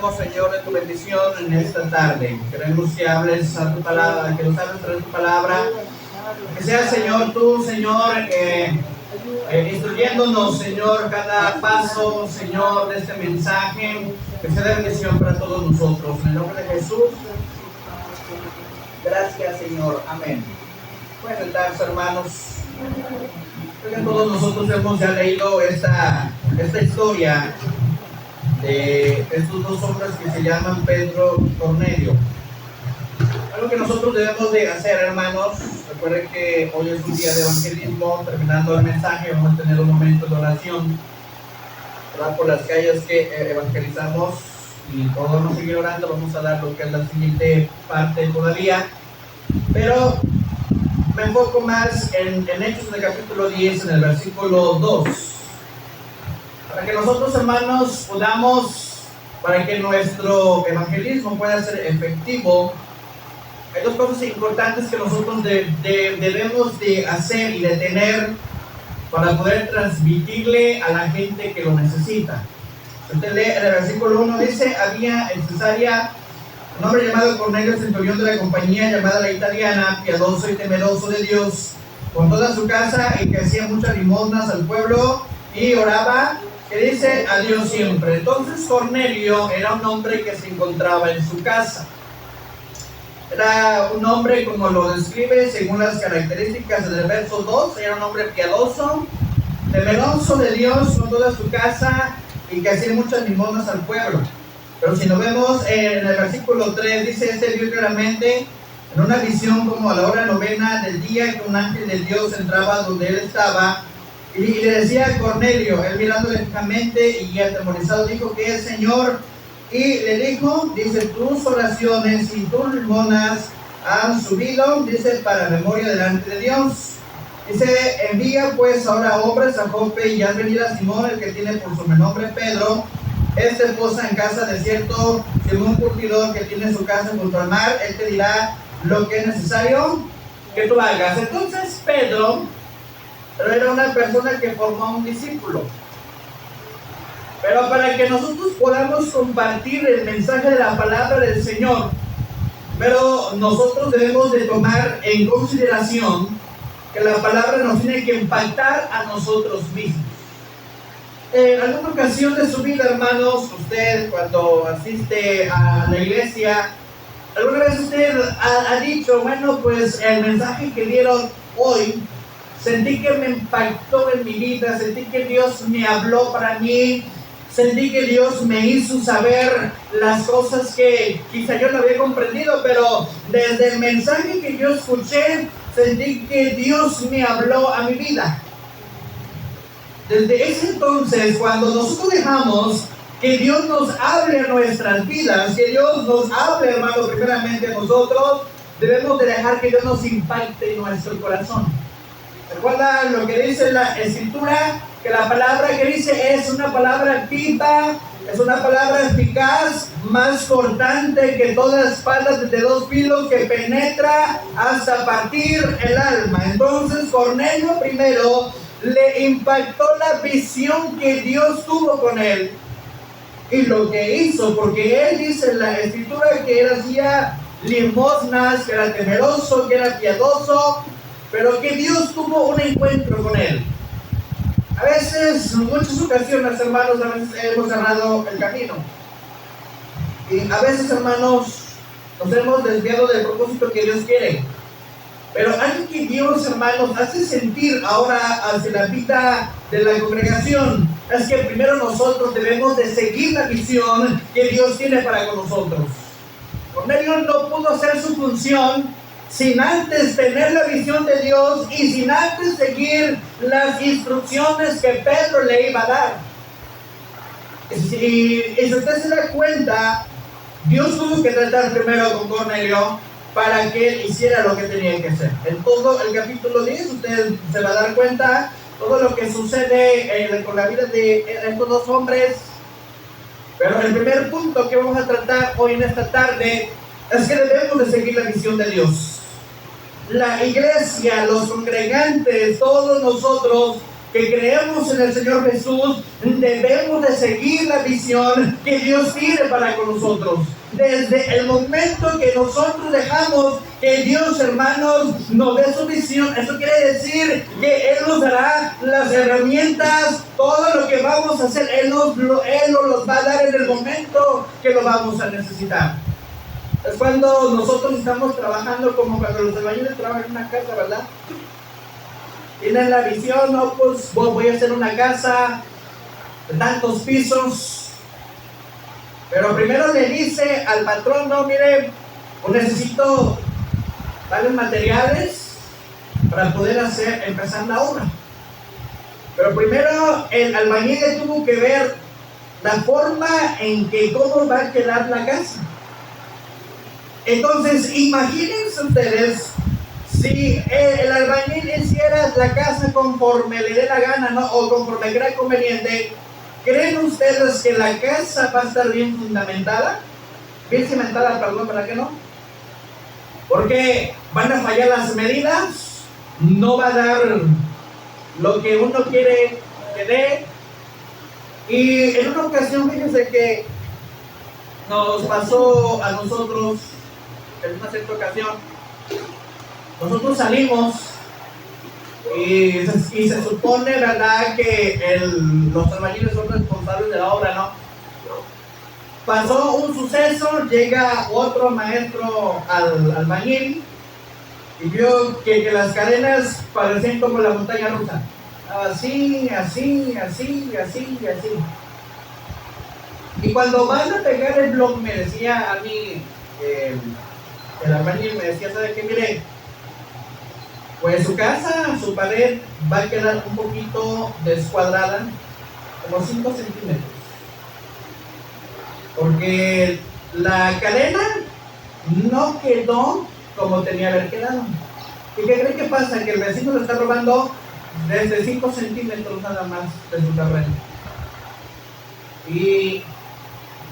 necesitamos, Señor, de tu bendición en esta tarde. Queremos que hables a tu palabra, que nos hables a tu palabra. Que sea, Señor, tú, Señor, instruyéndonos, Señor, cada paso, Señor, de este mensaje. Que sea de bendición para todos nosotros. En el nombre de Jesús. Gracias, Señor. Amén. Pueden sentarse, hermanos. Creo que todos nosotros hemos ya leído esta historia de estos dos hombres que se llaman Pedro y Cornelio. Algo que nosotros debemos de hacer, hermanos, recuerden que hoy es un día de evangelismo. Terminando el mensaje vamos a tener un momento de oración, ¿verdad? Por las calles que evangelizamos, y todos vamos a seguir orando. Vamos a dar lo que es la siguiente parte todavía, pero me enfoco más en Hechos, en el capítulo 10, en el versículo 2. Para que nosotros, hermanos, para que nuestro evangelismo pueda ser efectivo, hay dos cosas importantes que nosotros debemos de hacer y de tener para poder transmitirle a la gente que lo necesita. Usted lee en el versículo 1, dice: había en Cesarea un hombre llamado Cornelio, centurión de la compañía llamada la italiana, piadoso y temeroso de Dios, con toda su casa, y que hacía muchas limosnas al pueblo y oraba, que dice, a Dios siempre. Entonces Cornelio era un hombre que se encontraba en su casa. Era un hombre, como lo describe según las características del verso 2, era un hombre piadoso, temeroso de Dios con toda su casa, y que hacía muchas limosnas al pueblo. Pero si nos vemos en el versículo 3, dice: este vio claramente en una visión como a la hora novena del día que un ángel de Dios entraba donde él estaba, y le decía a Cornelio. Él mirándole fijamente y atemorizado dijo: ¿qué es, Señor? Y le dijo, dice: tus oraciones y tus limonas han subido, dice, para memoria delante de Dios. Dice: envía pues ahora hombres a Jope y haz venir a Simón, el que tiene por sobrenombre Pedro. Este posa en casa de cierto Simón curtidor, que tiene su casa junto al mar. Él te dirá lo que es necesario que tú hagas. Entonces Pedro era una persona que formó un discípulo. Pero para que nosotros podamos compartir el mensaje de la palabra del Señor, pero nosotros debemos de tomar en consideración que la palabra nos tiene que impactar a nosotros mismos. En alguna ocasión de su vida, hermanos, usted cuando asiste a la iglesia, ¿alguna vez usted ha dicho, bueno, pues el mensaje que dieron hoy, sentí que me impactó en mi vida, sentí que Dios me habló para mí, sentí que Dios me hizo saber las cosas que quizá yo no había comprendido, pero desde el mensaje que yo escuché, sentí que Dios me habló a mi vida? Desde ese entonces, cuando nosotros dejamos que Dios nos hable a nuestras vidas, que Dios nos hable, hermano, primeramente a nosotros, debemos de dejar que Dios nos impacte en nuestro corazón. ¿Recuerda lo que dice la Escritura? Que la palabra que dice es una palabra viva, es una palabra eficaz, más cortante que todas las espadas de dos filos, que penetra hasta partir el alma. Entonces Cornelio primero le impactó la visión que Dios tuvo con él y lo que hizo, porque él dice en la Escritura que él hacía limosnas, que era temeroso, que era piadoso, pero que Dios tuvo un encuentro con él. A veces, en muchas ocasiones, hermanos, a veces hemos cerrado el camino, y a veces, hermanos, nos hemos desviado del propósito que Dios quiere. Pero algo que Dios, hermanos, hace sentir ahora hacia la vida de la congregación es que primero nosotros debemos de seguir la visión que Dios tiene para con nosotros. Cornelio no pudo hacer su función sin antes tener la visión de Dios y sin antes seguir las instrucciones que Pedro le iba a dar. Y si usted se da cuenta, Dios tuvo que tratar primero con Cornelio para que él hiciera lo que tenía que hacer. En todo el capítulo 10 usted se va a dar cuenta todo lo que sucede con la vida de estos dos hombres. Pero el primer punto que vamos a tratar hoy en esta tarde es que debemos de seguir la visión de Dios. La iglesia, los congregantes, todos nosotros que creemos en el Señor Jesús, debemos de seguir la visión que Dios tiene para con nosotros. Desde el momento que nosotros dejamos que Dios, hermanos, nos dé su visión, eso quiere decir que Él nos dará las herramientas, todo lo que vamos a hacer, Él nos los va a dar en el momento que lo vamos a necesitar. Es cuando nosotros estamos trabajando como cuando los albañiles trabajan en una casa, ¿verdad? Tienen la visión, no, pues voy a hacer una casa de tantos pisos, pero primero le dice al patrón, no, mire, pues necesito tales materiales para poder empezar la obra. Pero primero el albañil tuvo que ver la forma en que cómo va a quedar la casa. Entonces, imagínense ustedes, si el albañil hiciera la casa conforme le dé la gana, ¿no? O conforme crea conveniente, ¿creen ustedes que la casa va a estar bien fundamentada? Bien cimentada, perdón, ¿para qué no? Porque van a fallar las medidas, no va a dar lo que uno quiere que dé. Y en una ocasión, fíjense que nos pasó a nosotros, en una cierta ocasión, nosotros salimos y se supone, ¿verdad?, que los albañiles son responsables de la obra, ¿no? Pasó un suceso, llega otro maestro al albañil y vio que las cadenas parecían como la montaña rusa. Así. Y cuando van a pegar el bloque, me decía a mí, el albañil me decía, ¿sabe qué? Mire, pues su casa, su pared va a quedar un poquito descuadrada, como 5 centímetros. Porque la cadena no quedó como tenía que haber quedado. ¿Y qué cree que pasa? Que el vecino le está robando desde 5 centímetros nada más de su terreno. Y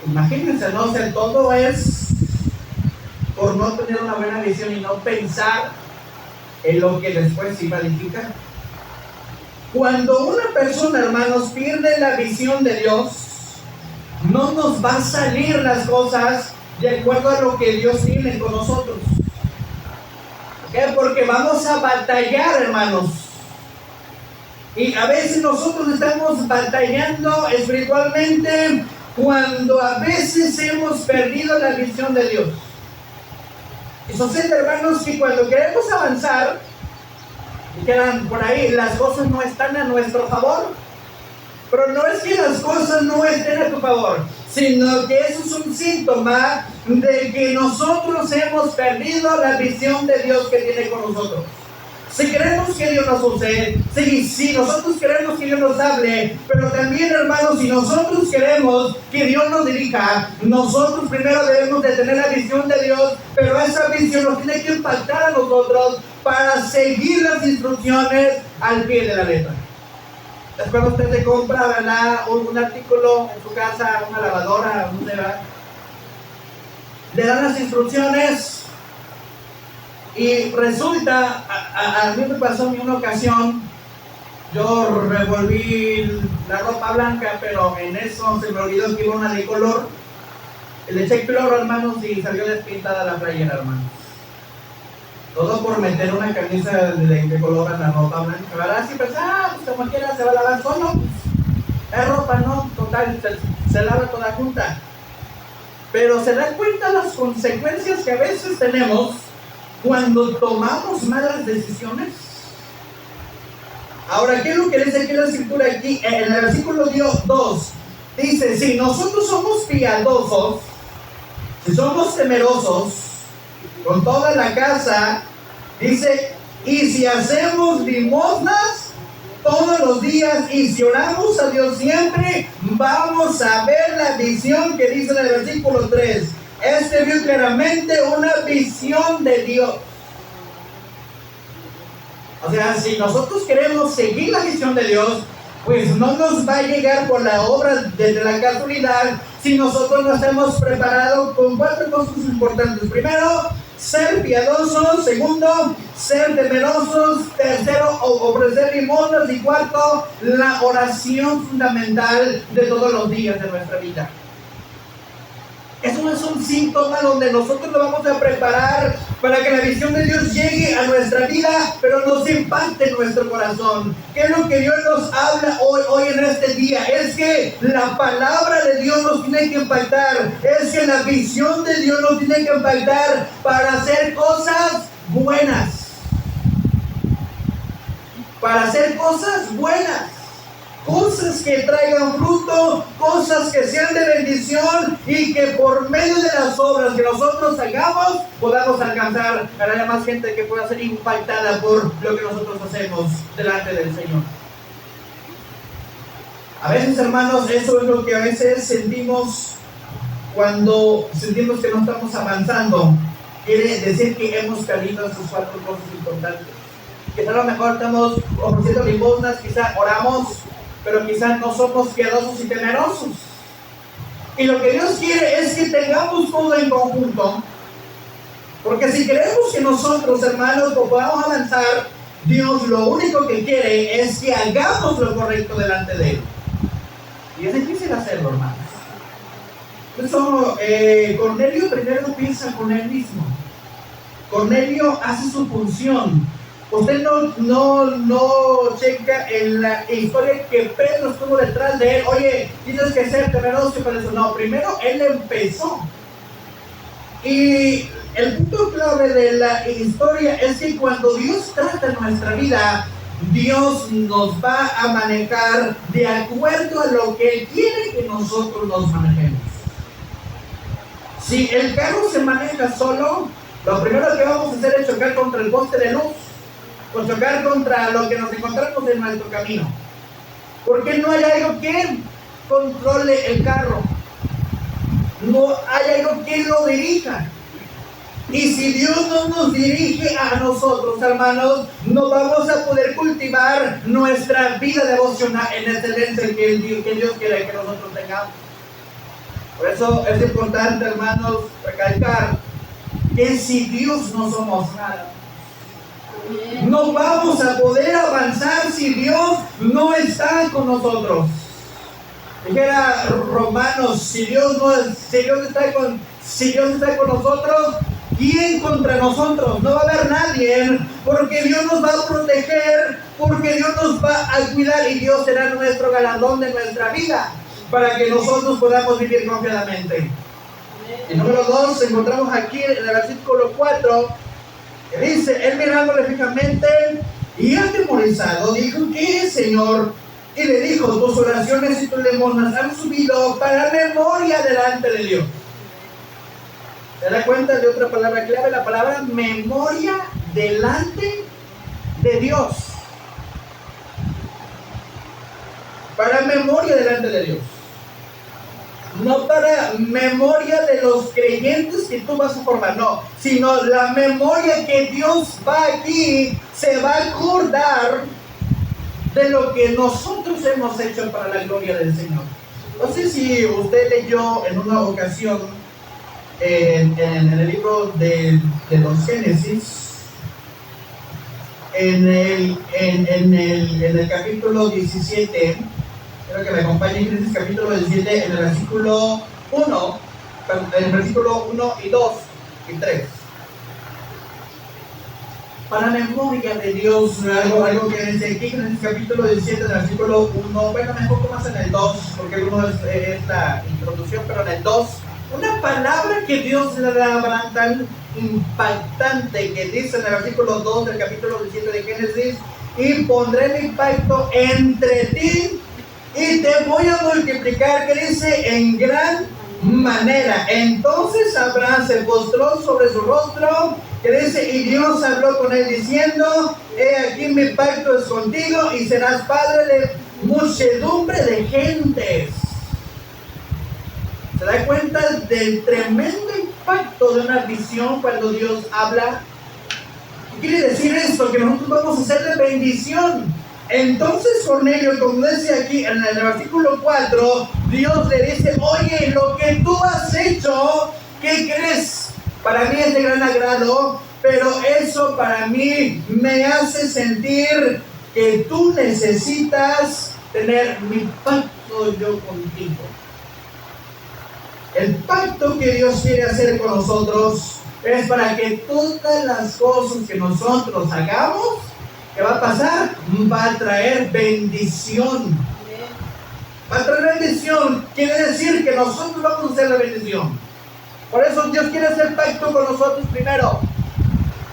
imagínense, ¿no? O sea, todo es por no tener una buena visión y no pensar en lo que después se iba a edificar. Cuando una persona, hermanos, pierde la visión de Dios, no nos va a salir las cosas de acuerdo a lo que Dios tiene con nosotros. ¿Qué? Porque vamos a batallar, hermanos. Y a veces nosotros estamos batallando espiritualmente cuando a veces hemos perdido la visión de Dios. Y sucede, hermanos, que cuando queremos avanzar, y quedan por ahí, las cosas no están a nuestro favor. Pero no es que las cosas no estén a tu favor, sino que eso es un síntoma de que nosotros hemos perdido la visión de Dios que tiene con nosotros. Si queremos que Dios nos use, si nosotros queremos que Dios nos hable, pero también, hermanos, si nosotros queremos que Dios nos dirija, nosotros primero debemos de tener la visión de Dios, pero esa visión nos tiene que impactar a nosotros para seguir las instrucciones al pie de la letra. Después usted se compra, ¿verdad?, un artículo en su casa, una lavadora, le dan las instrucciones y resulta, a mí me pasó en una ocasión, yo revolví la ropa blanca, pero en eso se me olvidó que iba una de color, le eché cloro, hermanos, y salió despintada la playera, hermanos. Todo por meter una camisa de color en la ropa blanca, ¿verdad? Si pues, pues como quiera se va a lavar solo, pues, es ropa, ¿no? Total, se lava toda junta. Pero se da cuenta las consecuencias que a veces tenemos cuando tomamos malas decisiones. Ahora, ¿qué es lo que dice aquí la escritura? Aquí, en el versículo 2, dice, si nosotros somos piadosos, si somos temerosos, con toda la casa, dice, y si hacemos limosnas todos los días y si oramos a Dios siempre, vamos a ver la visión que dice en el versículo 3. Este vio claramente una visión de Dios. O sea, si nosotros queremos seguir la visión de Dios, pues no nos va a llegar por la obra de la casualidad si nosotros nos hemos preparado con 4 cosas importantes. Primero, ser piadosos. Segundo, ser temerosos. Tercero, ofrecer limosnas. Y cuarto, la oración fundamental de todos los días de nuestra vida. Eso es un síntoma donde nosotros nos vamos a preparar para que la visión de Dios llegue a nuestra vida, pero nos impacte en nuestro corazón. ¿Qué es lo que Dios nos habla hoy en este día? Es que la palabra de Dios nos tiene que impactar. Es que la visión de Dios nos tiene que impactar para hacer cosas buenas. Para hacer cosas buenas. Cosas que traigan fruto, cosas que sean de bendición y que por medio de las obras que nosotros hagamos podamos alcanzar a la más gente que pueda ser impactada por lo que nosotros hacemos delante del Señor. A veces, hermanos, eso es lo que a veces sentimos cuando sentimos que no estamos avanzando. Quiere decir que hemos caído en esas 4 cosas importantes. Quizá a lo mejor estamos ofreciendo limosnas, quizá oramos, pero quizás no somos piadosos y temerosos. Y lo que Dios quiere es que tengamos todo en conjunto, porque si queremos que nosotros, hermanos, podamos avanzar, Dios lo único que quiere es que hagamos lo correcto delante de Él. Y es difícil hacerlo, hermanos. Por eso Cornelio primero piensa con él mismo. Cornelio hace su función. Usted no checa en la historia que Pedro estuvo detrás de él. Oye, tienes que ser temeroso para eso. No, primero él empezó. Y el punto clave de la historia es que cuando Dios trata nuestra vida, Dios nos va a manejar de acuerdo a lo que Él quiere que nosotros nos manejemos. Si el carro se maneja solo, lo primero que vamos a hacer es chocar contra el poste de luz, o chocar contra lo que nos encontramos en nuestro camino. Porque no hay algo que controle el carro, no hay algo que lo dirija. Y si Dios no nos dirige a nosotros, hermanos, no vamos a poder cultivar nuestra vida devocional en excelencia que Dios quiere que nosotros tengamos. Por eso es importante, hermanos, recalcar que si Dios no somos nada, no vamos a poder avanzar si Dios no está con nosotros. Dijera Romanos, si Dios está con nosotros, ¿quién contra nosotros? No va a haber nadie, porque Dios nos va a proteger, porque Dios nos va a cuidar y Dios será nuestro galardón de nuestra vida para que nosotros podamos vivir confiadamente. Y número 2, encontramos aquí en el versículo 4, que dice, él mirándole fijamente y atemorizado, dijo, ¿qué es, Señor? Y le dijo, tus oraciones y tus limosnas han subido para memoria delante de Dios. ¿Se da cuenta de otra palabra clave? La palabra memoria delante de Dios. Para memoria delante de Dios. No para memoria de los creyentes que tú vas a formar, no, sino la memoria que Dios va aquí, se va a acordar de lo que nosotros hemos hecho para la gloria del Señor. No sé si usted leyó en una ocasión en el libro de los Génesis, en el capítulo 17, quiero que me acompañen en Génesis capítulo 17, en el versículo 1, y 2 y 3. Para memoria de Dios, algo que dice aquí en el capítulo 17, en el versículo 1, bueno, me enfoco más en el 2, porque el 1 es la introducción, pero en el 2, una palabra que Dios le da tan impactante, que dice en el versículo 2 del capítulo 17 de Génesis, y pondré mi pacto entre ti y te voy a multiplicar, que dice, en gran manera. Entonces Abraham se postró sobre su rostro, que dice, y Dios habló con él diciendo, he aquí mi pacto es contigo y serás padre de muchedumbre de gentes. ¿Se da cuenta del tremendo impacto de una visión cuando Dios habla? ¿Qué quiere decir esto? Que nosotros vamos a ser de bendición. Entonces Cornelio, como dice aquí en el versículo 4, Dios le dice, oye, lo que tú has hecho, ¿qué crees? para mí es de gran agrado, pero eso para mí me hace sentir que tú necesitas tener mi pacto yo contigo. El pacto que Dios quiere hacer con nosotros es para que todas las cosas que nosotros hagamos, ¿qué va a pasar? Va a traer bendición. Va a traer bendición. Quiere decir que nosotros vamos a hacer la bendición. Por eso Dios quiere hacer pacto con nosotros primero.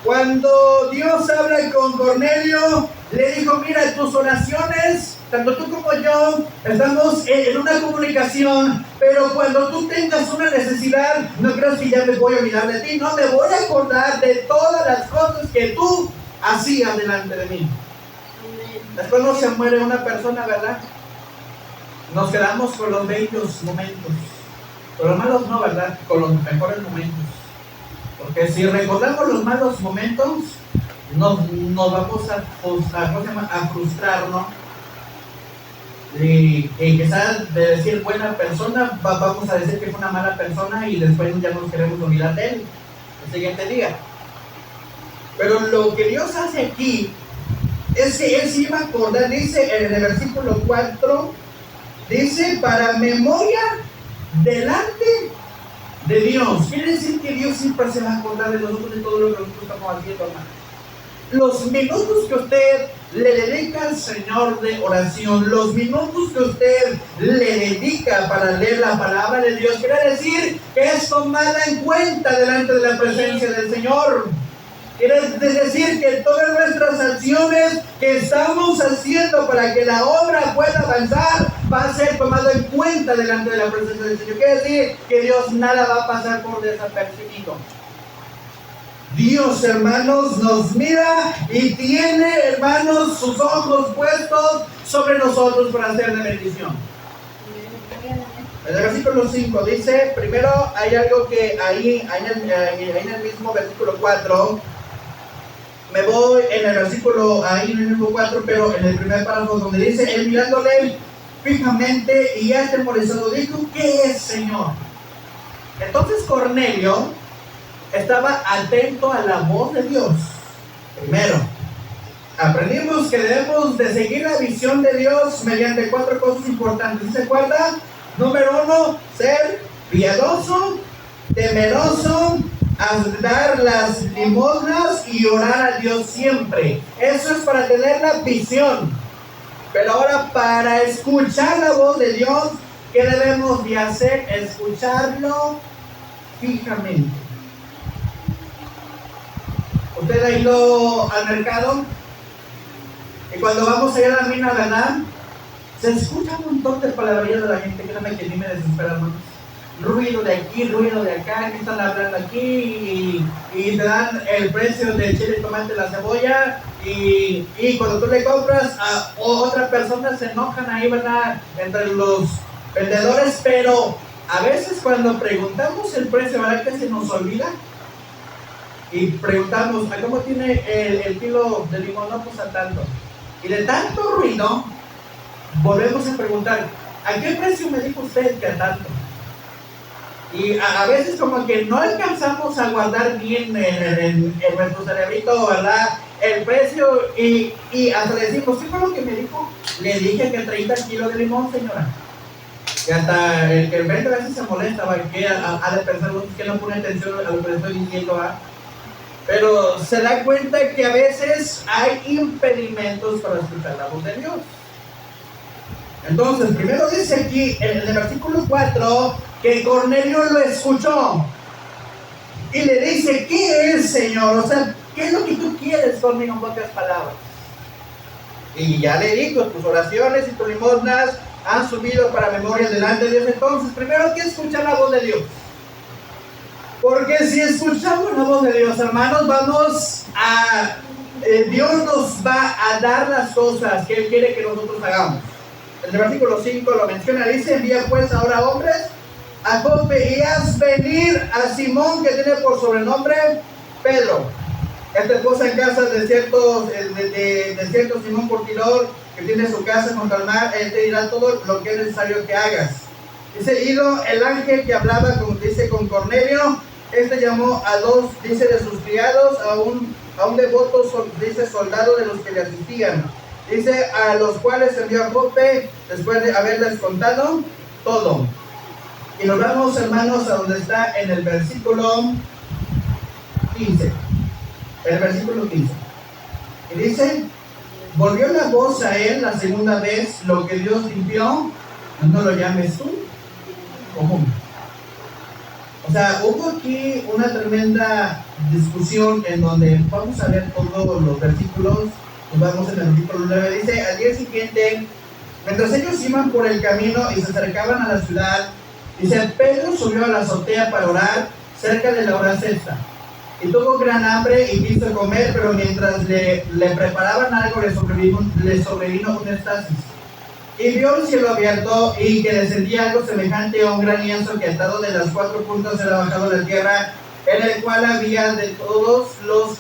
Cuando Dios habla con Cornelio, le dijo, mira, tus oraciones, tanto tú como yo, estamos en una comunicación, pero cuando tú tengas una necesidad, no creas que ya me voy a olvidar de ti, no, me voy a acordar de todas las cosas que tú hacías delante de mí. Después no se muere una persona, ¿verdad? Nos quedamos con los bellos momentos, con los malos no, ¿verdad? Con los mejores momentos. Porque si recordamos los malos momentos, nos vamos a frustrar, ¿no? Y quizás de decir buena persona, vamos a decir que fue una mala persona y después ya nos queremos olvidar de él el siguiente día. Pero lo que Dios hace aquí es que Él se iba a acordar, dice en el versículo 4, dice, para memoria delante de Dios. Quiere decir que Dios siempre se va a acordar de nosotros, de todo lo que nosotros estamos haciendo, hermano. Los minutos que usted le dedica al Señor de oración, los minutos que usted le dedica para leer la palabra de Dios, quiere decir que es tomada en cuenta delante de la presencia del Señor. Quiere decir que todas nuestras acciones que estamos haciendo para que la obra pueda avanzar va a ser tomado en cuenta delante de la presencia del Señor. Quiere decir que Dios nada va a pasar por desapercibido. Dios, hermanos, nos mira y tiene, hermanos, sus ojos puestos sobre nosotros para hacer la bendición. En el versículo 5 dice, primero hay algo que ahí en el mismo versículo 4, me voy en el versículo, ahí en el mismo 4, pero en el primer párrafo donde dice, él mirándole fijamente y atemorizado dijo, ¿qué es, Señor? Entonces Cornelio estaba atento a la voz de Dios. Primero, aprendimos que debemos de seguir la visión de Dios mediante 4 cosas importantes. ¿Se acuerdan? Número 1, ser piadoso, temeroso, dar las limosnas y orar a Dios siempre. Eso es para tener la visión. Pero ahora, para escuchar la voz de Dios, ¿qué debemos de hacer? Escucharlo fijamente. ¿Usted ha ido al mercado? Y cuando vamos a ir a la mina, ¿verdad? Se escucha un montón de palabrerías de la gente, créanme que ni me desespera, hermanos. Ruido de aquí, ruido de acá, que están hablando aquí y te dan el precio del chile, el tomate, la cebolla y cuando tú le compras a otra persona se enojan ahí, ¿verdad? Entre los vendedores, pero a veces cuando preguntamos el precio, ¿verdad que se nos olvida? Y preguntamos, ¿a cómo tiene el kilo de limón? No, pues a tanto. Y de tanto ruido, volvemos a preguntar, ¿a qué precio me dijo usted que a tanto? Y a veces como que no alcanzamos a guardar bien en nuestro cerebrito, ¿verdad? El precio y hasta le decimos, ¿qué fue lo que me dijo? Le dije que 30 kilos de limón, señora. Y hasta el que vende a veces se molesta, ¿verdad? Que ha de pensar que no pone atención a lo que le estoy diciendo, ¿verdad? Pero se da cuenta que a veces hay impedimentos para escuchar la voz de Dios. Entonces, primero dice aquí en el versículo 4 que Cornelio lo escuchó y le dice, ¿qué es, Señor? O sea, ¿qué es lo que tú quieres conmigo en pocas palabras? Y ya le dijo, tus oraciones y tus limosnas han subido para memoria delante de Dios. Entonces, primero hay que escuchar la voz de Dios. Porque si escuchamos la voz de Dios, hermanos, Dios nos va a dar las cosas que Él quiere que nosotros hagamos. En el versículo 5 lo menciona, dice, envía pues ahora hombres a Jope y haz venir a Simón, que tiene por sobrenombre Pedro. Esta cosa en casa de cierto Simón Curtidor, que tiene su casa junto al mar, él te dirá todo lo que es necesario que hagas. Dice, ido el ángel que hablaba con Cornelio, Este llamó a dos, dice, de sus criados, a un devoto, dice, soldado de los que le asistían. Dice, a los cuales envió a Jope después de haberles contado todo. Y nos vamos, hermanos, a donde está en el versículo 15. El versículo 15. Y dice, volvió la voz a él la segunda vez, lo que Dios limpió, no lo llames tú común. O sea, hubo aquí una tremenda discusión en donde vamos a ver todos los versículos. Nos vamos en el versículo 9. Dice, al día siguiente, mientras ellos iban por el camino y se acercaban a la ciudad, dice, Pedro subió a la azotea para orar cerca de la hora sexta. Y tuvo gran hambre y quiso comer, pero mientras le preparaban algo, le sobrevino un estasis. Y vio el cielo abierto y que descendía algo semejante a un gran lienzo que atado de las cuatro puntas era bajado de la tierra, en el cual había de todos los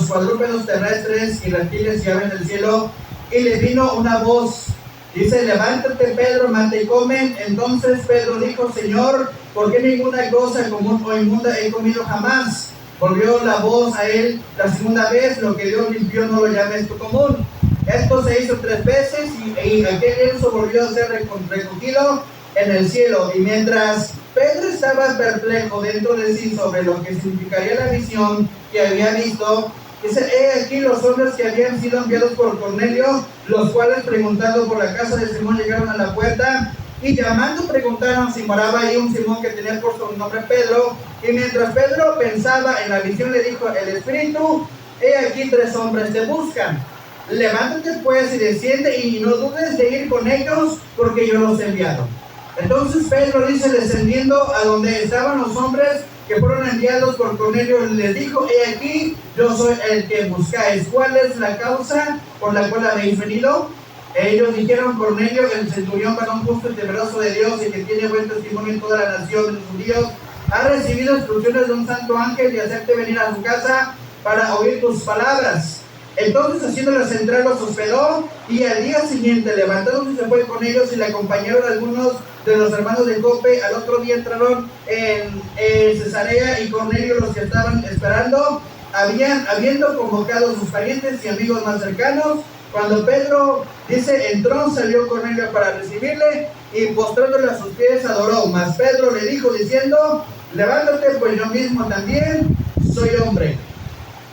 cuadrúpedos terrestres y reptiles y aves del cielo. Y le vino una voz, dice, levántate Pedro, mata y come. Entonces Pedro dijo, Señor, ¿por qué ninguna cosa común o inmunda he comido jamás? Volvió la voz a él la segunda vez, lo que Dios limpió no lo llames tú común. Esto se hizo 3 veces y aquel lienzo volvió a ser recogido en el cielo. Y mientras Pedro estaba perplejo dentro de sí sobre lo que significaría la visión que había visto, dice, he aquí los hombres que habían sido enviados por Cornelio, los cuales preguntando por la casa de Simón llegaron a la puerta y llamando preguntaron si moraba ahí un Simón que tenía por sobrenombre Pedro. Y mientras Pedro pensaba en la visión, le dijo el Espíritu, he aquí 3 hombres te buscan. Levántate pues y desciende y no dudes de ir con ellos, porque yo los he enviado. Entonces Pedro dice, descendiendo a donde estaban los hombres que fueron enviados por Cornelio, les dijo, he aquí, yo soy el que buscáis. ¿Cuál es la causa por la cual habéis venido? Ellos dijeron, Cornelio, el centurión, varón justo y temeroso de Dios y que tiene buen testimonio en toda la nación de los judíos, ha recibido instrucciones de un santo ángel de hacerte venir a su casa para oír tus palabras. Entonces, haciéndoles entrar, los hospedó, y al día siguiente, levantándose, se fue con ellos y le acompañaron algunos de los hermanos de Jope. Al otro día entraron en Cesarea, y Cornelio, los que estaban esperando, habiendo convocado a sus parientes y amigos más cercanos. Cuando Pedro, dice, entró, salió Cornelio para recibirle, y postrándole a sus pies adoró. Mas Pedro le dijo diciendo, levántate, pues yo mismo también soy hombre.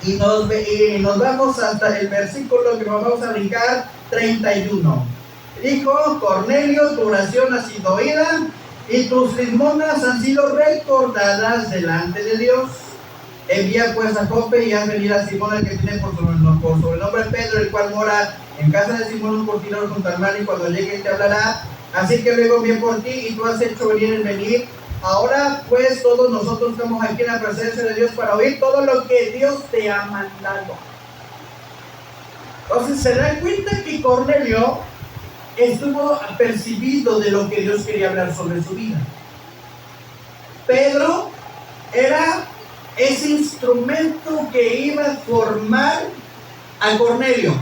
Y nos vamos hasta el versículo que nos vamos a brincar, 31. Dijo, Cornelio, tu oración ha sido oída y tus limonas han sido recordadas delante de Dios. Envía pues a Jope y haz venir a Simón, el que tiene por sobrenombre Pedro, el cual mora en casa de Simón, un cortinero junto al mar, y cuando llegue te hablará. Así que luego bien por ti, y tú has hecho venir. Ahora pues todos nosotros estamos aquí en la presencia de Dios para oír todo lo que Dios te ha mandado. Entonces se da cuenta que Cornelio estuvo apercibido de lo que Dios quería hablar sobre su vida. Pedro era ese instrumento que iba a formar a Cornelio.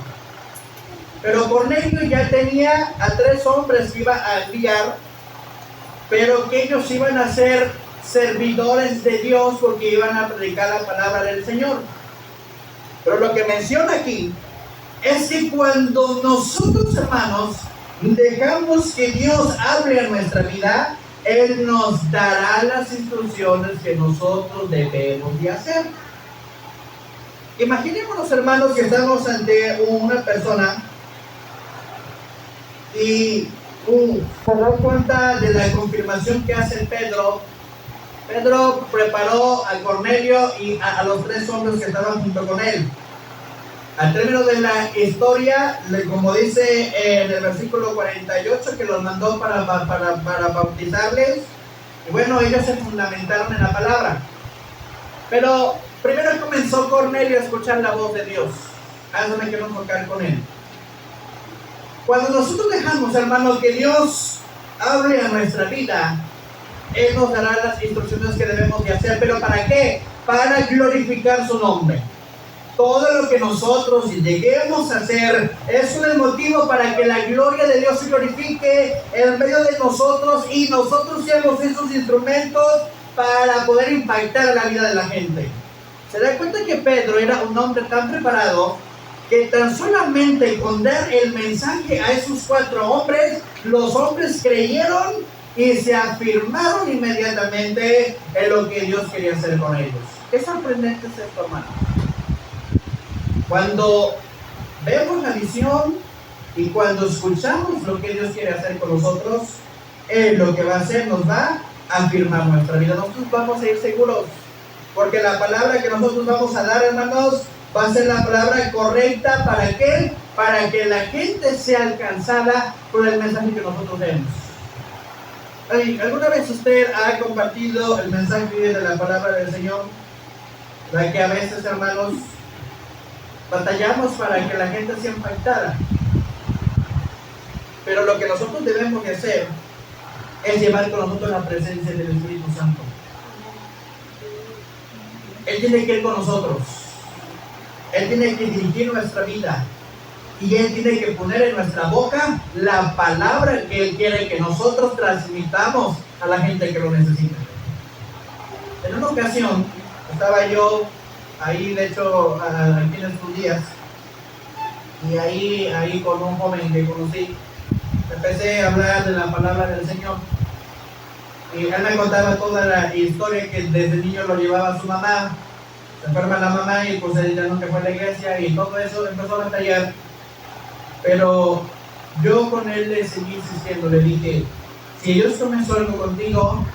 Pero Cornelio ya tenía a 3 hombres que iba a enviar, pero que ellos iban a ser servidores de Dios porque iban a predicar la palabra del Señor. Pero lo que menciona aquí es que cuando nosotros, hermanos, dejamos que Dios hable en nuestra vida, Él nos dará las instrucciones que nosotros debemos de hacer. Imaginémonos, hermanos, que estamos ante una persona y se da cuenta de la confirmación que hace Pedro. Pedro preparó a Cornelio y a los 3 hombres que estaban junto con él. Al término de la historia, como dice en el versículo 48, que los mandó para bautizarles. Y bueno, ellos se fundamentaron en la palabra. Pero primero comenzó Cornelio a escuchar la voz de Dios. A eso me quiero enfocar con él. Cuando nosotros dejamos, hermanos, que Dios hable a nuestra vida, Él nos dará las instrucciones que debemos de hacer. ¿Pero para qué? Para glorificar su nombre. Todo lo que nosotros lleguemos a hacer es un motivo para que la gloria de Dios se glorifique en medio de nosotros y nosotros seamos esos instrumentos para poder impactar a la vida de la gente. Se da cuenta que Pedro era un hombre tan preparado que tan solamente con dar el mensaje a esos 4 hombres, los hombres creyeron y se afirmaron inmediatamente en lo que Dios quería hacer con ellos. Qué sorprendente es esto, hermano. Cuando vemos la visión y cuando escuchamos lo que Dios quiere hacer con nosotros, Él lo que va a hacer nos va a afirmar nuestra vida. Nosotros vamos a ir seguros, porque la palabra que nosotros vamos a dar, hermanos, va a ser la palabra correcta. ¿Para qué? Para que la gente sea alcanzada por el mensaje que nosotros demos. ¿Alguna vez usted ha compartido el mensaje de la palabra del Señor? La que a veces, hermanos, batallamos para que la gente sea impactada. Pero lo que nosotros debemos de hacer es llevar con nosotros la presencia del Espíritu Santo. Él tiene que ir con nosotros. Él tiene que dirigir nuestra vida. Y Él tiene que poner en nuestra boca la palabra que Él quiere que nosotros transmitamos a la gente que lo necesita. En una ocasión, estaba yo ahí, de hecho, aquí en estos días, y ahí con un joven que conocí, empecé a hablar de la palabra del Señor. Y él me contaba toda la historia que desde niño lo llevaba a su mamá. Se enferma la mamá y pues él ya nunca fue a la iglesia y todo eso empezó a batallar. Pero yo con él le seguí insistiendo, le dije, si Dios comenzó algo contigo,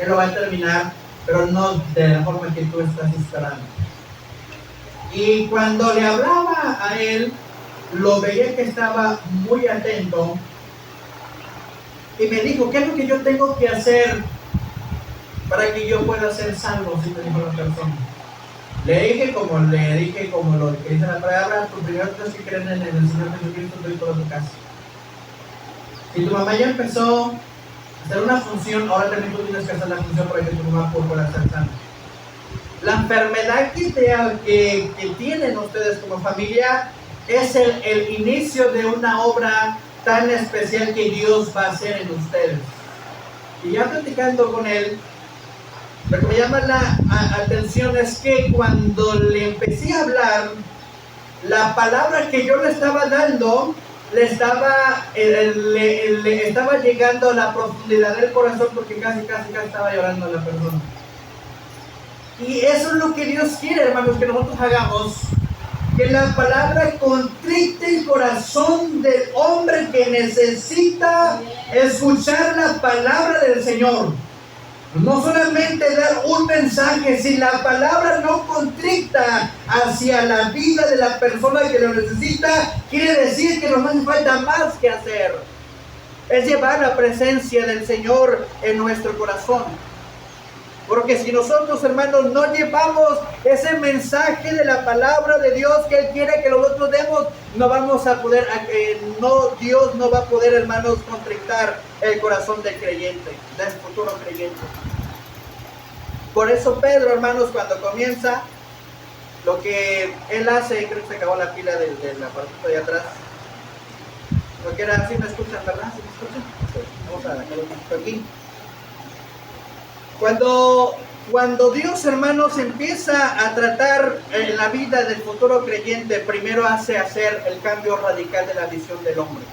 Él lo va a terminar, pero no de la forma que tú estás esperando. Y cuando le hablaba a él, lo veía que estaba muy atento y me dijo, ¿qué es lo que yo tengo que hacer para que yo pueda ser salvo? Si me dijo la persona. Le dije como lo que dice la palabra, tú primero tienes que creer en el Señor Jesucristo y toda tu casa. Si tu mamá ya empezó a hacer una función, ahora también tú tienes que hacer la función para que tu mamá pueda ser sana. La enfermedad que tienen ustedes como familia es el inicio de una obra tan especial que Dios va a hacer en ustedes. Y ya platicando con él, lo que me llama la atención es que cuando le empecé a hablar, la palabra que yo le estaba dando le estaba llegando a la profundidad del corazón, porque casi estaba llorando la persona. Y eso es lo que Dios quiere, hermanos, que nosotros hagamos, que la palabra contrite el corazón del hombre que necesita escuchar la palabra del Señor. No solamente dar un mensaje, si la palabra no contrita hacia la vida de la persona que lo necesita, quiere decir que nos hace falta más que hacer. Es llevar la presencia del Señor en nuestro corazón. Porque si nosotros, hermanos, no llevamos ese mensaje de la palabra de Dios que Él quiere que nosotros demos, no vamos a poder, Dios no va a poder, hermanos, contritar el corazón del creyente, del futuro creyente. Por eso Pedro, hermanos, cuando comienza, lo que él hace, creo que se acabó la pila del apartito de atrás. Lo que era, así me escuchan, ¿verdad? ¿Sí me escuchan? Sí. Vamos a dejarlo un poquito aquí. Cuando Dios, hermanos, empieza a tratar en la vida del futuro creyente, primero hace hacer el cambio radical de la visión del hombre.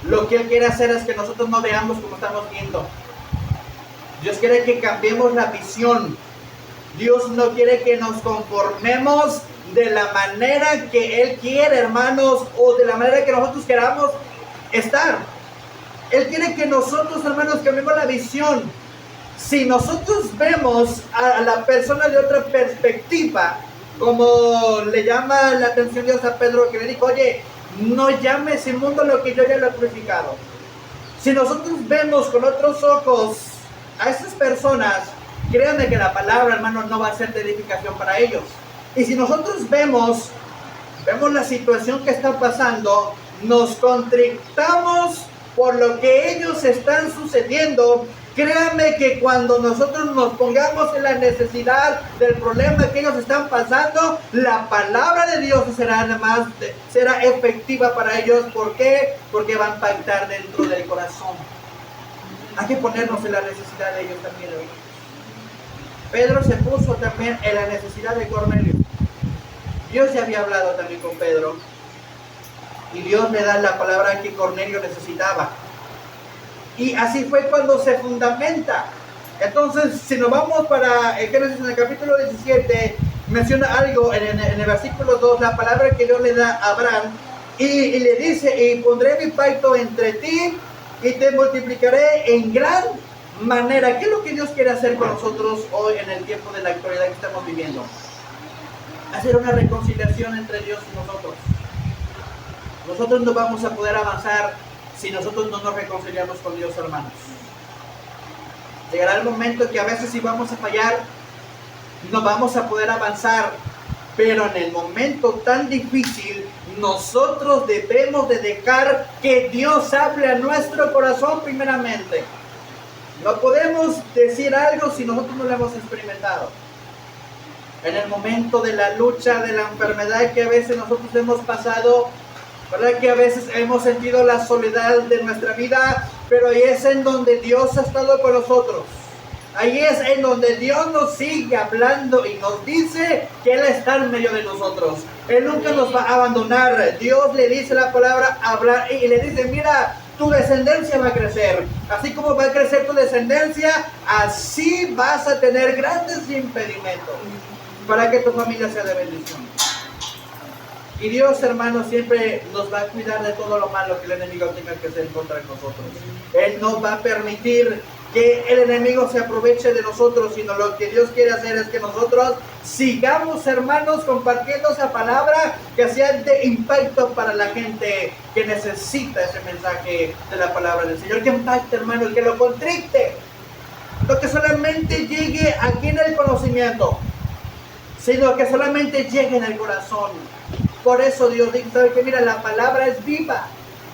Lo que Él quiere hacer es que nosotros no veamos como estamos viendo. Dios quiere que cambiemos la visión. Dios no quiere que nos conformemos de la manera que Él quiere, hermanos, o de la manera que nosotros queramos estar. Él quiere que nosotros, hermanos, cambiemos la visión. Si nosotros vemos a la persona de otra perspectiva, como le llama la atención Dios a Pedro, que le dijo, oye, no llames inmundo lo que yo ya lo he purificado. Si nosotros vemos con otros ojos a estas personas, créanme que la palabra, hermanos, no va a ser de edificación para ellos. Y si nosotros vemos la situación que está pasando, nos contristamos por lo que ellos están sucediendo. Créanme que cuando nosotros nos pongamos en la necesidad del problema que ellos están pasando, la palabra de Dios será efectiva para ellos. ¿Por qué? Porque va a impactar dentro del corazón. Hay que ponernos en la necesidad de ellos también, hermanos. Pedro se puso también en la necesidad de Cornelio. Dios ya había hablado también con Pedro. Y Dios le da la palabra que Cornelio necesitaba. Y así fue cuando se fundamenta. Entonces, si nos vamos para Génesis en el capítulo 17, menciona algo en el versículo 2, la palabra que Dios le da a Abraham. Y le dice, y pondré mi pacto entre ti y te multiplicaré en gran manera. ¿Qué es lo que Dios quiere hacer con nosotros hoy en el tiempo de la actualidad que estamos viviendo? Hacer una reconciliación entre Dios y nosotros. Nosotros no vamos a poder avanzar si nosotros no nos reconciliamos con Dios, hermanos. Llegará el momento que a veces sí vamos a fallar, no vamos a poder avanzar, pero en el momento tan difícil, nosotros debemos de dejar que Dios hable a nuestro corazón primeramente. No podemos decir algo si nosotros no lo hemos experimentado. En el momento de la lucha, de la enfermedad que a veces nosotros hemos pasado, ¿verdad? Que a veces hemos sentido la soledad de nuestra vida, pero ahí es en donde Dios ha estado con nosotros. Ahí es en donde Dios nos sigue hablando y nos dice que Él está en medio de nosotros. Él nunca nos va a abandonar. Dios le dice la palabra hablar y le dice, mira, tu descendencia va a crecer. Así como va a crecer tu descendencia, así vas a tener grandes impedimentos para que tu familia sea de bendición. Y Dios, hermanos, siempre nos va a cuidar de todo lo malo que el enemigo tenga que hacer contra nosotros. Él no va a permitir que el enemigo se aproveche de nosotros, sino lo que Dios quiere hacer es que nosotros sigamos, hermanos, compartiendo esa palabra que sea de impacto para la gente que necesita ese mensaje de la palabra del Señor. Que impacte, hermanos, que lo contrite. No que solamente llegue aquí en el conocimiento, sino que solamente llegue en el corazón. Por eso Dios dice, ¿sabe qué? Mira, la palabra es viva.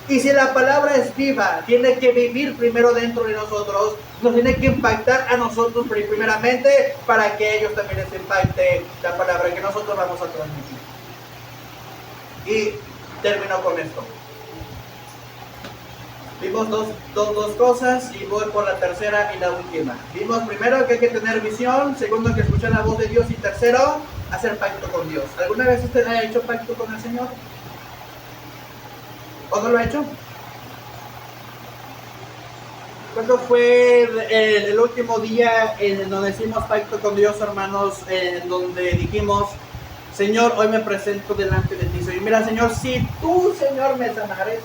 Y si la palabra es viva, tiene que vivir primero dentro de nosotros, nos tiene que impactar a nosotros primeramente para que ellos también les impacte la palabra que nosotros vamos a transmitir. Y termino con esto. Vimos dos cosas y voy por la tercera y la última. Vimos primero que hay que tener visión, segundo que escuchar la voz de Dios y tercero, hacer pacto con Dios. ¿Alguna vez usted ha hecho pacto con el Señor? ¿O no lo ha hecho? ¿Cuándo fue el último día en donde hicimos pacto con Dios, hermanos? En donde dijimos, Señor, hoy me presento delante de ti. Y mira, Señor, si tú, Señor, me sanares,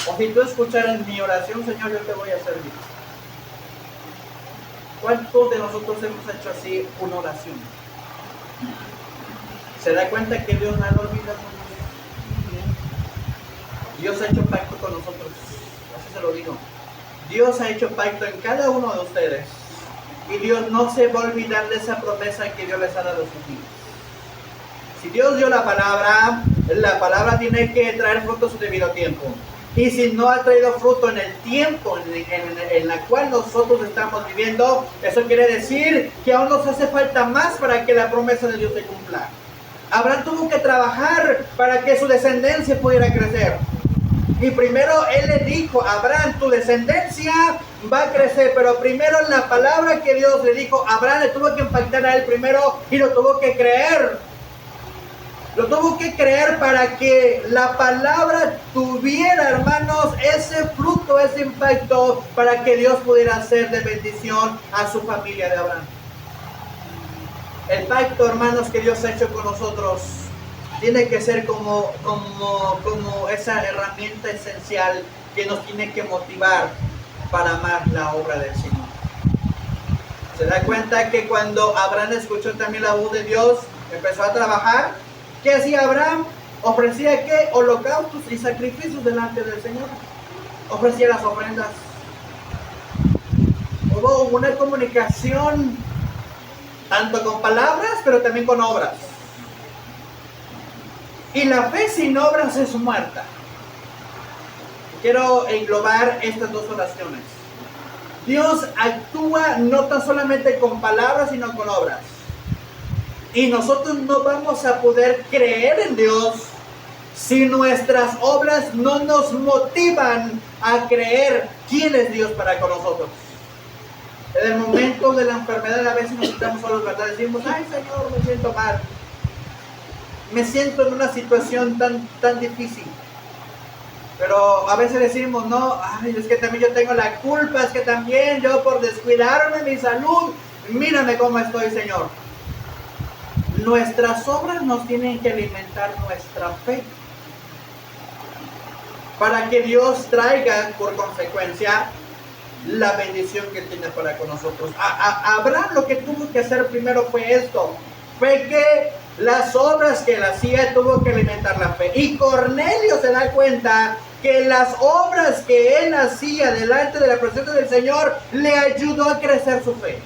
o si tú escucharas mi oración, Señor, yo te voy a servir. ¿Cuántos de nosotros hemos hecho así una oración? ¿Se da cuenta que Dios no lo olvida? Dios ha hecho pacto con nosotros, así se lo digo. Dios ha hecho pacto en cada uno de ustedes. Y Dios no se va a olvidar de esa promesa que Dios les ha dado a sus hijos. Si Dios dio la palabra tiene que traer fruto a su debido tiempo. Y si no ha traído fruto en el tiempo en la cual nosotros estamos viviendo, eso quiere decir que aún nos hace falta más para que la promesa de Dios se cumpla. Abraham tuvo que trabajar para que su descendencia pudiera crecer. Y primero él le dijo a Abraham, tu descendencia va a crecer, pero primero la palabra que Dios le dijo a Abraham le tuvo que impactar a él primero y lo tuvo que creer. Lo tuvo que creer para que la palabra tuviera, hermanos, ese fruto, ese impacto, para que Dios pudiera hacer de bendición a su familia de Abraham. El pacto, hermanos, que Dios ha hecho con nosotros tiene que ser como esa herramienta esencial que nos tiene que motivar para amar la obra del Señor. Se da cuenta que cuando Abraham escuchó también la voz de Dios, empezó a trabajar. ¿Qué hacía Abraham? Ofrecía ¿qué? Holocaustos y sacrificios delante del Señor. Ofrecía las ofrendas. Hubo una comunicación tanto con palabras, pero también con obras. Y la fe sin obras es muerta. Quiero englobar estas dos oraciones. Dios actúa no tan solamente con palabras, sino con obras. Y nosotros no vamos a poder creer en Dios si nuestras obras no nos motivan a creer quién es Dios para con nosotros. En el momento de la enfermedad a veces nos sentamos solos, ¿verdad? Decimos, ay Señor, me siento mal. Me siento en una situación tan difícil. Pero a veces decimos, no, ay, es que también yo tengo la culpa, es que también yo por descuidarme mi salud, mírame cómo estoy, Señor. Nuestras obras nos tienen que alimentar nuestra fe, para que Dios traiga por consecuencia la bendición que tiene para con nosotros. Abraham lo que tuvo que hacer primero fue esto, fue que las obras que él hacía tuvo que alimentar la fe. Y Cornelio se da cuenta que las obras que él hacía delante de la presencia del Señor le ayudó a crecer su fe.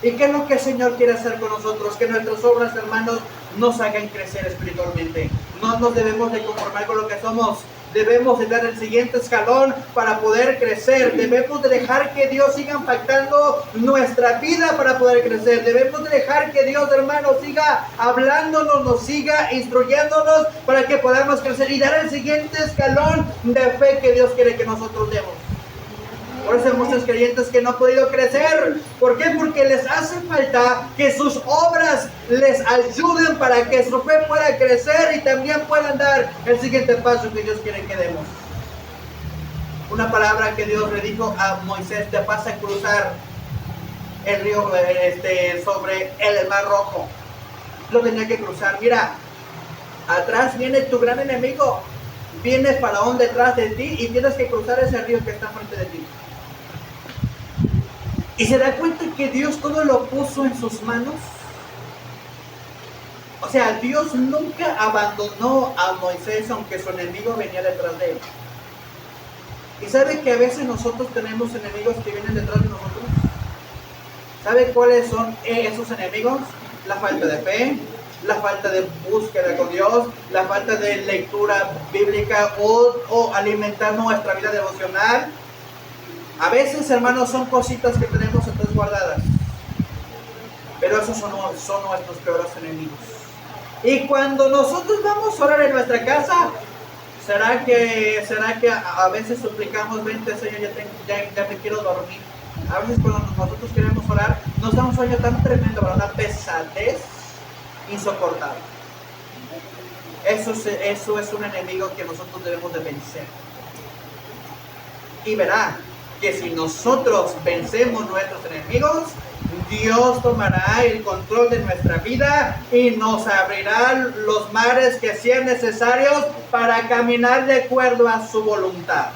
¿Y qué es lo que el Señor quiere hacer con nosotros? Que nuestras obras, hermanos, nos hagan crecer espiritualmente. No nos debemos de conformar con lo que somos. Debemos de dar el siguiente escalón para poder crecer. Debemos de dejar que Dios siga impactando nuestra vida para poder crecer. Debemos de dejar que Dios, hermanos, siga hablándonos, nos siga instruyéndonos para que podamos crecer y dar el siguiente escalón de fe que Dios quiere que nosotros demos. Por eso hay muchos creyentes que no han podido crecer. ¿Por qué? Porque les hace falta que sus obras les ayuden para que su fe pueda crecer y también puedan dar el siguiente paso que Dios quiere que demos. Una palabra que Dios le dijo a Moisés: te vas a cruzar el río sobre el Mar Rojo. Lo tenía que cruzar. Mira, atrás viene tu gran enemigo. Viene Faraón detrás de ti y tienes que cruzar ese río que está frente de ti. Y se da cuenta que Dios todo lo puso en sus manos. O sea, Dios nunca abandonó a Moisés aunque su enemigo venía detrás de él. Y sabe que a veces nosotros tenemos enemigos que vienen detrás de nosotros. ¿Sabe cuáles son esos enemigos? La falta de fe, la falta de búsqueda con Dios, la falta de lectura bíblica o alimentar nuestra vida devocional. A veces, hermanos, son cositas que tenemos atrás guardadas, pero esos son nuestros peores enemigos. Y cuando nosotros vamos a orar en nuestra casa, ¿será que a veces suplicamos, vente Señor, ya me quiero dormir? A veces cuando nosotros queremos orar, nos da un sueño tan tremendo, una pesadez insoportable. Eso es un enemigo que nosotros debemos de vencer. Y verá que si nosotros vencemos nuestros enemigos, Dios tomará el control de nuestra vida y nos abrirá los mares que sean necesarios para caminar de acuerdo a su voluntad,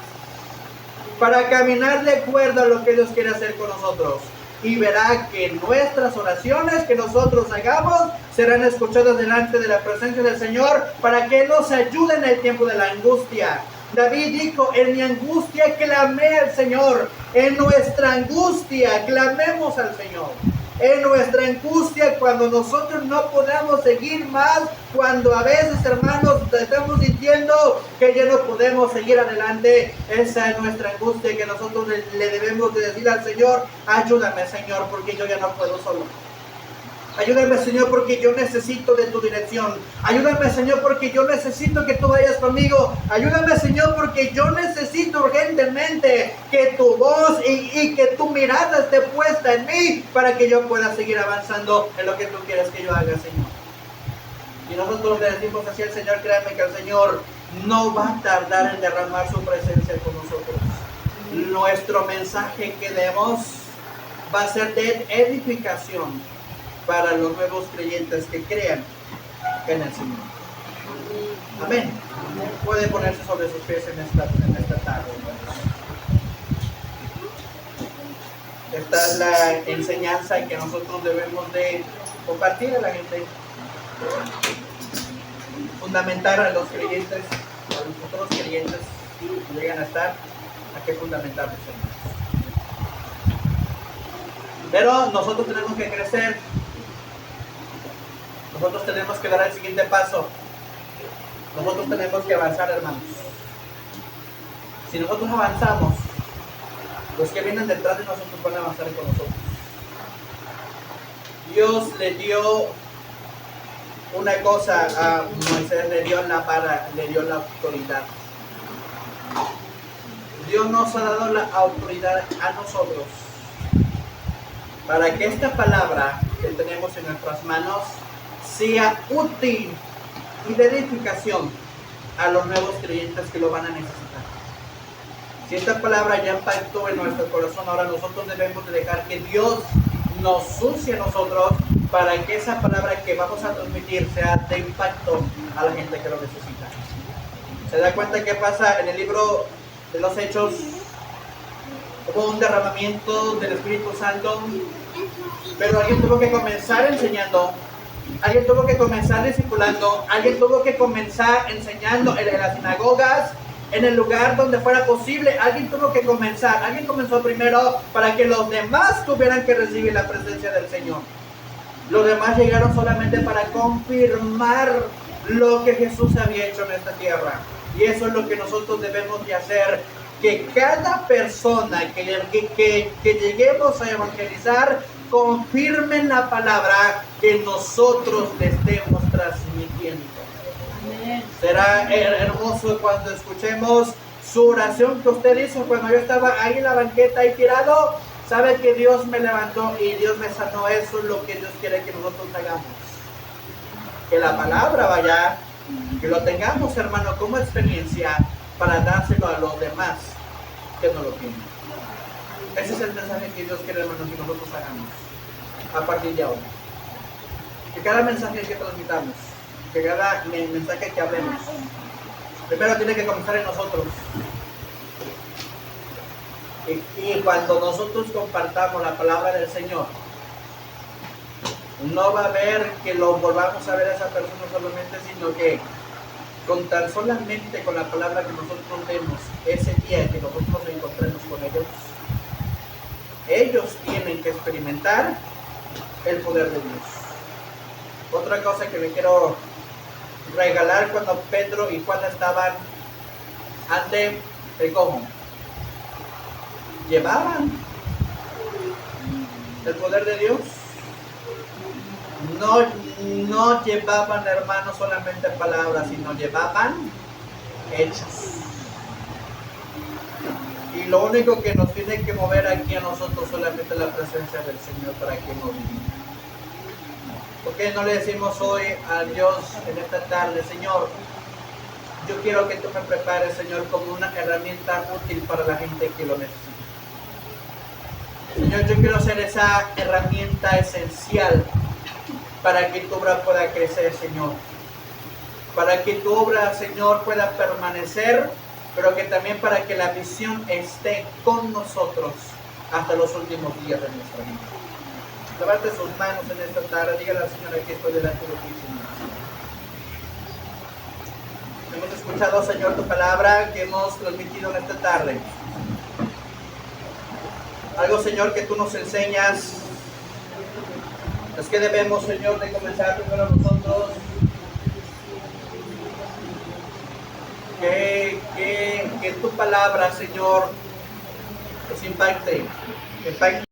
para caminar de acuerdo a lo que Dios quiere hacer con nosotros. Y verá que nuestras oraciones que nosotros hagamos serán escuchadas delante de la presencia del Señor para que nos ayude en el tiempo de la angustia. David dijo: en mi angustia clamé al Señor. En nuestra angustia clamemos al Señor. En nuestra angustia, cuando nosotros no podamos seguir más, cuando a veces, hermanos, estamos sintiendo que ya no podemos seguir adelante, esa es nuestra angustia que nosotros le debemos de decir al Señor: ayúdame, Señor, porque yo ya no puedo solo. Ayúdame, Señor, porque yo necesito de tu dirección. Ayúdame, Señor, porque yo necesito que tú vayas conmigo. Ayúdame, Señor, porque yo necesito urgentemente que tu voz y que tu mirada esté puesta en mí para que yo pueda seguir avanzando en lo que tú quieres que yo haga, Señor. Y nosotros le decimos así al Señor: créame que el Señor no va a tardar en derramar su presencia con nosotros. Nuestro mensaje que demos va a ser de edificación para los nuevos creyentes que crean en el Señor. Amén. Puede ponerse sobre sus pies en esta tarde. Esta es la enseñanza que nosotros debemos de compartir a la gente. Fundamentar a los creyentes, a los otros creyentes que llegan a estar, a que fundamentarlos. Pero nosotros tenemos que crecer. Nosotros tenemos que dar el siguiente paso. Nosotros tenemos que avanzar, hermanos. Si nosotros avanzamos, los que vienen detrás de nosotros van a avanzar con nosotros. Dios le dio una cosa, a Moisés le dio la vara, le dio la autoridad. Dios nos ha dado la autoridad a nosotros para que esta palabra que tenemos en nuestras manos sea útil y de edificación a los nuevos creyentes que lo van a necesitar. Si esta palabra ya impactó en nuestro corazón, ahora nosotros debemos de dejar que Dios nos use a nosotros para que esa palabra que vamos a transmitir sea de impacto a la gente que lo necesita. ¿Se da cuenta qué pasa en el libro de los Hechos? Hubo un derramamiento del Espíritu Santo, pero alguien tuvo que comenzar enseñando, alguien tuvo que comenzar discipulando, alguien tuvo que comenzar enseñando en las sinagogas, en el lugar donde fuera posible. Alguien tuvo que comenzar, alguien comenzó primero para que los demás tuvieran que recibir la presencia del Señor. Los demás llegaron solamente para confirmar lo que Jesús había hecho en esta tierra. Y eso es lo que nosotros debemos de hacer, que cada persona que lleguemos a evangelizar confirmen la palabra que nosotros le estemos transmitiendo. Amén. Será hermoso cuando escuchemos su oración que usted hizo cuando yo estaba ahí en la banqueta y tirado. Sabe que Dios me levantó y Dios me sanó. Eso es lo que Dios quiere que nosotros hagamos. Que la palabra vaya, que lo tengamos, hermano, como experiencia para dárselo a los demás que no lo tienen. Ese es el mensaje que Dios quiere, hermano, que nosotros hagamos a partir de ahora. Que cada mensaje que transmitamos, que cada mensaje que hablemos, primero tiene que comenzar en nosotros. Y cuando nosotros compartamos la palabra del Señor, no va a haber que lo volvamos a ver a esa persona solamente, sino que con tan solamente con la palabra que nosotros vemos ese día que nosotros nos encontremos con ellos tienen que experimentar el poder de Dios. Otra cosa que le quiero regalar, cuando Pedro y Juan estaban ante el cojo, llevaban el poder de Dios. No llevaban, hermanos, solamente palabras, sino llevaban hechos. Y lo único que nos tiene que mover aquí a nosotros solamente la presencia del Señor para que nos viva. ¿Por qué no le decimos hoy a Dios en esta tarde: Señor, yo quiero que tú me prepares, Señor, como una herramienta útil para la gente que lo necesita? Señor, yo quiero ser esa herramienta esencial para que tu obra pueda crecer, Señor. Para que tu obra, Señor, pueda permanecer, pero que también para que la visión esté con nosotros hasta los últimos días de nuestra vida. Levante sus manos en esta tarde, dígale al Señor: aquí estoy delante de ti, Señor. Hemos escuchado, Señor, tu palabra que hemos transmitido en esta tarde. Algo, Señor, que tú nos enseñas es que debemos, Señor, de comenzar primero nosotros. Que tu palabra, Señor, nos impacte